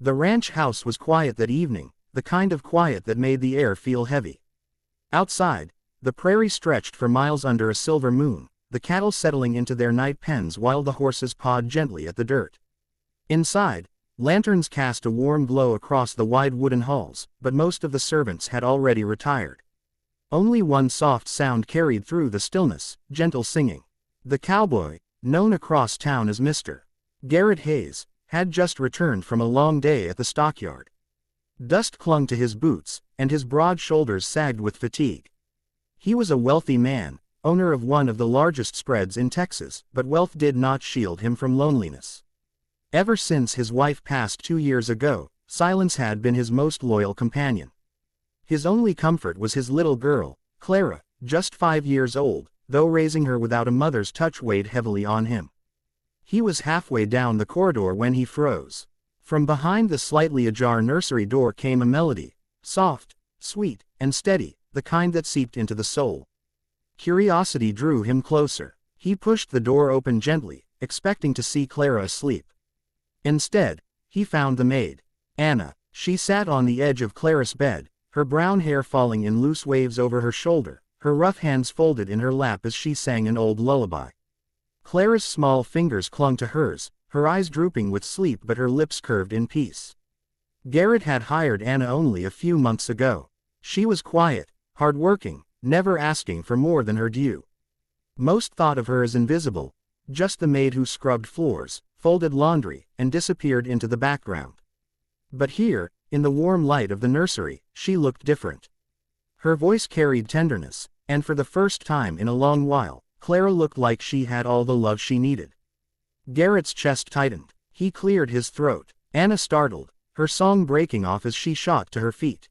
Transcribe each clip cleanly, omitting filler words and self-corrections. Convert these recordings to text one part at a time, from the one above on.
The ranch house was quiet that evening, the kind of quiet that made the air feel heavy. Outside, the prairie stretched for miles under a silver moon, the cattle settling into their night pens while the horses pawed gently at the dirt. Inside, lanterns cast a warm glow across the wide wooden halls, but most of the servants had already retired. Only one soft sound carried through the stillness, gentle singing. The cowboy, known across town as Mr. Garrett Hayes, had just returned from a long day at the stockyard. Dust clung to his boots, and his broad shoulders sagged with fatigue. He was a wealthy man, owner of one of the largest spreads in Texas, but wealth did not shield him from loneliness. Ever since his wife passed 2 years ago, silence had been his most loyal companion. His only comfort was his little girl, Clara, just 5 years old, though raising her without a mother's touch weighed heavily on him. He was halfway down the corridor when he froze. From behind the slightly ajar nursery door came a melody, soft, sweet, and steady, the kind that seeped into the soul. Curiosity drew him closer. He pushed the door open gently, expecting to see Clara asleep. Instead, he found the maid, Anna. She sat on the edge of Clara's bed, her brown hair falling in loose waves over her shoulder, her rough hands folded in her lap as she sang an old lullaby. Clara's small fingers clung to hers, her eyes drooping with sleep but her lips curved in peace. Garrett had hired Anna only a few months ago. She was quiet, hard-working, never asking for more than her due. Most thought of her as invisible, just the maid who scrubbed floors, folded laundry, and disappeared into the background. But here, in the warm light of the nursery, she looked different. Her voice carried tenderness, and for the first time in a long while, Clara looked like she had all the love she needed. Garrett's chest tightened. He cleared his throat. Anna startled, her song breaking off as she shot to her feet.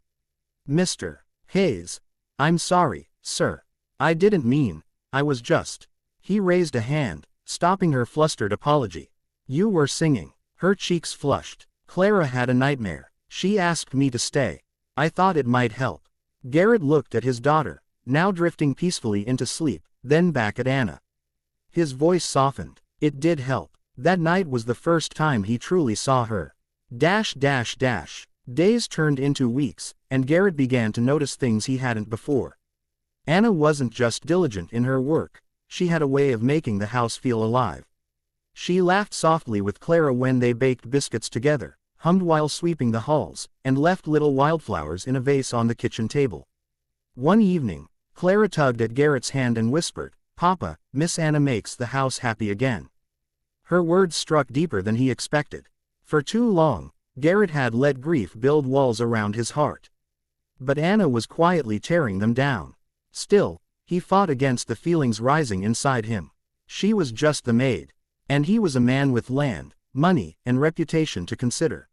"Mr. Hayes, I'm sorry, sir. I didn't mean, I was just." He raised a hand, stopping her flustered apology. "You were singing." Her cheeks flushed. "Clara had a nightmare. She asked me to stay. I thought it might help." Garrett looked at his daughter, now drifting peacefully into sleep, then back at Anna. His voice softened. It did help. That night was the first time he truly saw her. Days turned into weeks, and Garrett began to notice things he hadn't before. Anna wasn't just diligent in her work, she had a way of making the house feel alive. She laughed softly with Clara when they baked biscuits together, hummed while sweeping the halls, and left little wildflowers in a vase on the kitchen table. One evening, Clara tugged at Garrett's hand and whispered, "Papa, Miss Anna makes the house happy again." Her words struck deeper than he expected. For too long, Garrett had let grief build walls around his heart. But Anna was quietly tearing them down. Still, he fought against the feelings rising inside him. She was just the maid. And he was a man with land, money, and reputation to consider.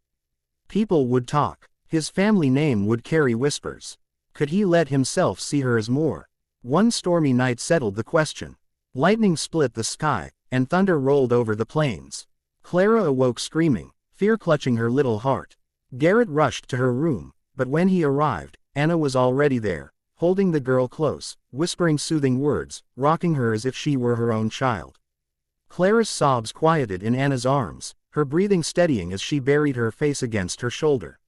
People would talk. His family name would carry whispers. Could he let himself see her as more? One stormy night settled the question. Lightning split the sky, and thunder rolled over the plains. Clara awoke screaming, fear clutching her little heart. Garrett rushed to her room, but when he arrived, Anna was already there, holding the girl close, whispering soothing words, rocking her as if she were her own child. Clara's sobs quieted in Anna's arms, her breathing steadying as she buried her face against her shoulder.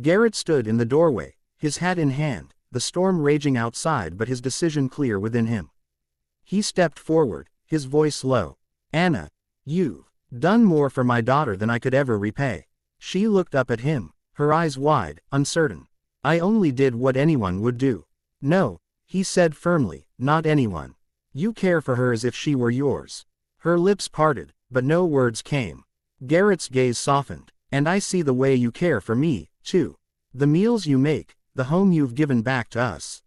Garrett stood in the doorway, his hat in hand, the storm raging outside but his decision clear within him. He stepped forward, his voice low. "Anna, you've done more for my daughter than I could ever repay." She looked up at him, her eyes wide, uncertain. "I only did what anyone would do." "No," he said firmly, "not anyone. You care for her as if she were yours." Her lips parted, but no words came. Garrett's gaze softened. "And I see the way you care for me, too. The meals you make, the home you've given back to us.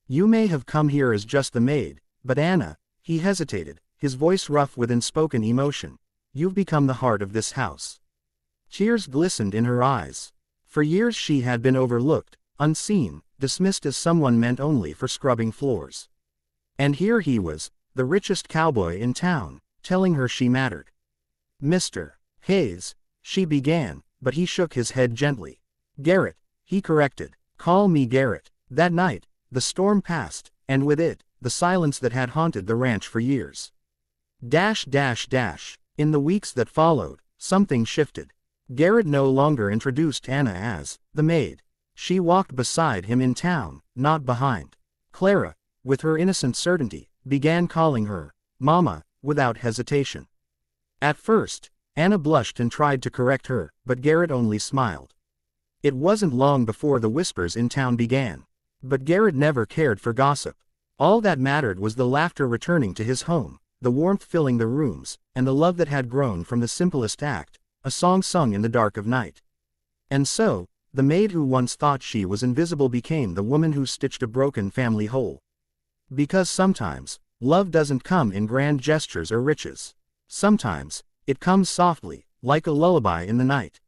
You may have come here as just the maid, but Anna," he hesitated, his voice rough with unspoken emotion, "you've become the heart of this house." Tears glistened in her eyes. For years she had been overlooked, unseen, dismissed as someone meant only for scrubbing floors. And here he was, the richest cowboy in town, telling her she mattered. "Mr. Hayes," she began, but he shook his head gently. "Garrett," he corrected. "Call me Garrett." That night, the storm passed, and with it, the silence that had haunted the ranch for years. In the weeks that followed, something shifted. Garrett no longer introduced Anna as the maid. She walked beside him in town, not behind. Clara, with her innocent certainty, began calling her Mama, without hesitation. At first, Anna blushed and tried to correct her, but Garrett only smiled. It wasn't long before the whispers in town began. But Garrett never cared for gossip. All that mattered was the laughter returning to his home, the warmth filling the rooms, and the love that had grown from the simplest act, a song sung in the dark of night. And so, the maid who once thought she was invisible became the woman who stitched a broken family whole. Because sometimes, love doesn't come in grand gestures or riches. Sometimes, it comes softly, like a lullaby in the night.